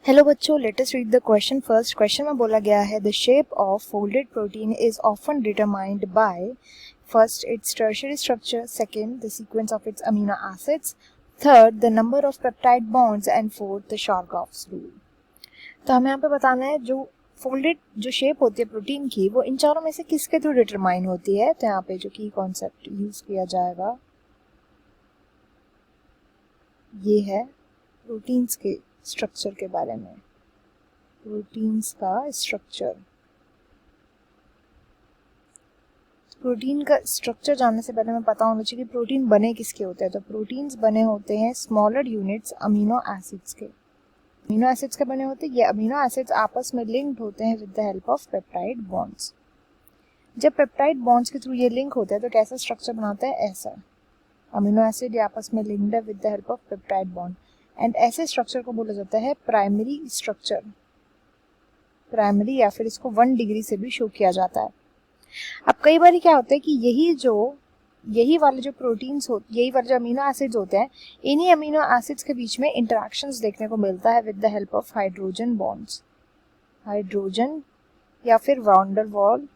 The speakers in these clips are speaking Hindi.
हेलो बच्चों, let us read the question first. Question में बोला गया है the shape of folded protein is often determined by first its tertiary structure, second the sequence of its amino acids, third the number of peptide bonds and fourth the Chargaff's rule. तो हमें यहाँ पे बताना है जो फोल्डेड जो शेप होती है प्रोटीन की वो इन चारों में से किसके थ्रू डिटरमाइन होती है। तो यहाँ पे जो की कॉन्सेप्ट यूज किया जाएगा ये है प्रोटीन्स के स्ट्रक्चर के बारे में। प्रोटीन्स का स्ट्रक्चर, प्रोटीन का स्ट्रक्चर जानने से पहले हमें पता होना चाहिए कि प्रोटीन बने किसके होते हैं। तो प्रोटीन्स बने होते हैं स्मॉलर यूनिट्स अमीनो एसिड्स के। अमीनो एसिड्स के बने होते हैं। ये अमीनो एसिड्स आपस में लिंक्ड होते हैं with the help of peptide bonds. जब पेप्टाइड बॉन्ड्स के थ्रू ये लिंक होते हैं तो कैसा स्ट्रक्चर बनाते हैं, ऐसा। अमीनो एसिड आपस में लिंक्ड है with the help of peptide bond and ऐसे स्ट्रक्चर को बोला जाता है प्राइमरी स्ट्रक्चर। प्राइमरी या फिर इसको 1 डिग्री से भी शो किया जाता है। अब कई बार क्या होता है कि यही वाले जो प्रोटीन्स होते, यही वाले जो अमीनो एसिड्स होते हैं, इन्हीं अमीनो एसिड्स के बीच में इंटरेक्शंस देखने को मिलता है with the help of hydrogen bonds. Hydrogen या फिर वॉन डेर वाल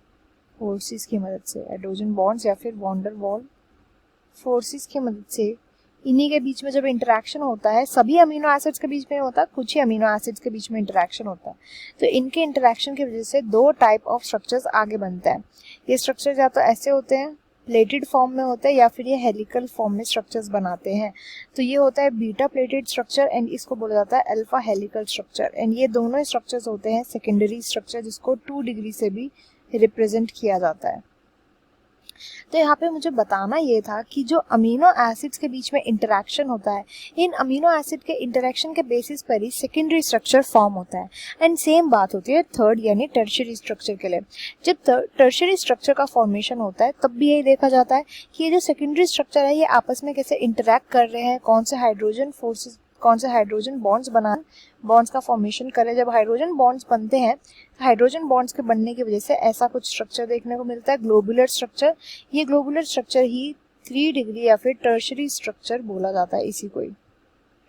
फोर्सेस की मदद से, हाइड्रोजन बॉन्ड्स या फिर वॉन डेर वाल फोर्सेस की मदद से इन्हीं के बीच में जब इंटरेक्शन होता है, सभी अमीनो एसिड्स के बीच में होता है, कुछ ही अमीनो एसिड्स के बीच में इंटरेक्शन होता है, तो इनके इंटरेक्शन की वजह से 2 टाइप ऑफ स्ट्रक्चर्स आगे बनते हैं। ये स्ट्रक्चर्स या तो ऐसे होते हैं, प्लेटेड फॉर्म में होते हैं, या फिर ये हेलिकल फॉर्म में स्ट्रक्चर्स बनाते हैं। तो ये होता है बीटा प्लेटेड स्ट्रक्चर एंड इसको बोला जाता है अल्फा हेलिकल स्ट्रक्चर। एंड ये दोनों स्ट्रक्चर्स होते हैं सेकेंडरी स्ट्रक्चर, जिसको 2 डिग्री से भी रिप्रेजेंट किया जाता है। तो यहाँ पे मुझे बताना ये था कि जो अमीनो एसिड्स के बीच में इंटरेक्शन होता है, इन अमीनो एसिड के इंटरेक्शन के बेसिस पर ही सेकेंडरी स्ट्रक्चर फॉर्म होता है। एंड सेम बात होती है थर्ड यानी टर्शियरी स्ट्रक्चर के लिए। जब टर्शियरी स्ट्रक्चर का फॉर्मेशन होता है तब भी यही देखा जाता है कि ये जो सेकेंडरी स्ट्रक्चर है ये आपस में कैसे इंटरेक्ट कर रहे हैं, कौन से हाइड्रोजन बॉन्ड्स का फॉर्मेशन करे। जब हाइड्रोजन बॉन्ड्स बनते हैं, हाइड्रोजन बॉन्ड्स के बनने की वजह से ऐसा कुछ स्ट्रक्चर देखने को मिलता है, ग्लोबुलर स्ट्रक्चर। ये ग्लोबुलर स्ट्रक्चर ही 3 डिग्री या फिर टर्शियरी स्ट्रक्चर बोला जाता है, इसी को ही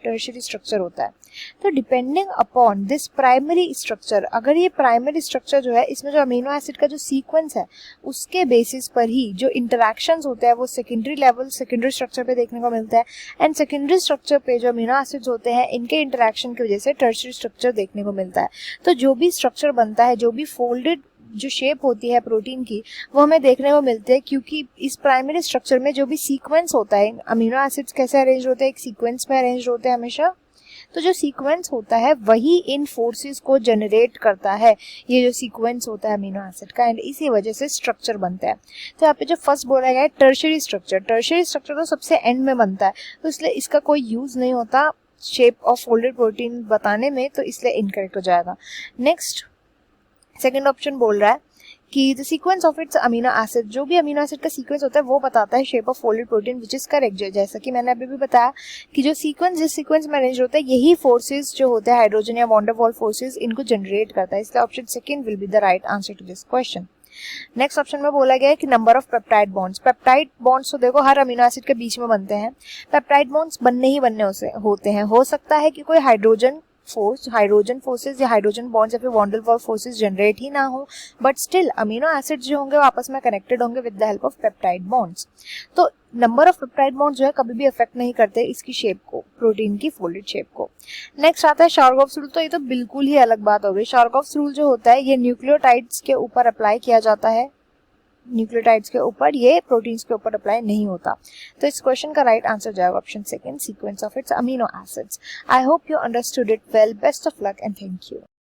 टर्शियरी स्ट्रक्चर होता है। तो depending upon this primary structure, अगर ये प्राइमरी स्ट्रक्चर जो है इसमें जो अमीनो एसिड का जो सीक्वेंस है उसके बेसिस पर ही जो इंटरेक्शंस होते हैं वो सेकेंडरी स्ट्रक्चर पे देखने को मिलता है। एंड सेकेंडरी स्ट्रक्चर पे जो अमीनो एसिड्स होते हैं इनके इंटरेक्शन की वजह से टर्शियरी स्ट्रक्चर देखने को मिलता है। तो जो भी स्ट्रक्चर बनता है, जो भी फोल्डेड जो शेप होती है प्रोटीन की, वो हमें देखने को मिलते हैं क्योंकि इस प्राइमरी स्ट्रक्चर में जो भी सीक्वेंस होता है, अमीनो एसिड्स कैसे अरेंज होते हैं, एक सीक्वेंस में अरेंज होते हैं हमेशा। तो जो सीक्वेंस होता है वही इन फोर्सेस को जनरेट करता है, ये जो सीक्वेंस होता है अमीनो एसिड का, एंड इसी वजह से स्ट्रक्चर बनता है। तो यहाँ पे जो फर्स्ट बोला गया है टर्शियरी स्ट्रक्चर तो सबसे एंड में बनता है, तो इसलिए इसका कोई यूज नहीं होता शेप ऑफ फोल्डेड प्रोटीन बताने में, तो इसलिए इनकरेक्ट हो जाएगा। नेक्स्ट सेकेंड ऑप्शन बोल रहा है कि the sequence of its amino acid, जो भी अमीनो एसिड का सीक्वेंस होता है वो बताता है shape of folded protein, which is correct. जैसा कि मैंने अभी भी बताया कि जो जिस सीक्वेंस में अरेंज होता है यही फोर्सेस जो होते हैं हाइड्रोजन या वॉन डेर वाल फोर्सेस इनको जनरेट करता है, इसलिए option second will be the right answer to this question. Next option में बोला गया है कि नंबर ऑफ पेप्टाइड बॉन्ड्स तो देखो हर अमीनो एसिड के बीच में बनते हैं। पेप्टाइड बॉन्ड्स बनने होते हैं। हो सकता है कि कोई हाइड्रोजन फोर्सेस या हाइड्रोजन बॉन्ड्स या फिर van der Waals forces generate ही ना हो, बट स्टिल अमीनो एसिड्स जो होंगे वो आपस में कनेक्टेड होंगे with the help of peptide bonds. तो नंबर ऑफ पेप्टाइड बॉन्ड्स जो है कभी भी अफेक्ट नहीं करते इसकी शेप को, प्रोटीन की फोल्डेड शेप को। नेक्स्ट आता है शारगॉफ्स रूल। तो ये तो बिल्कुल ही अलग बात हो गई। शारगॉफ्स रूल जो होता है ये न्यूक्लियोटाइड्स के ऊपर अप्लाई किया जाता है, न्यूक्लियोटाइड्स के ऊपर, ये प्रोटीन्स के ऊपर अप्लाई नहीं होता। तो इस क्वेश्चन का राइट आंसर जाएगा option second, sequence of its amino acids. I hope you understood it well. Best of luck and thank you.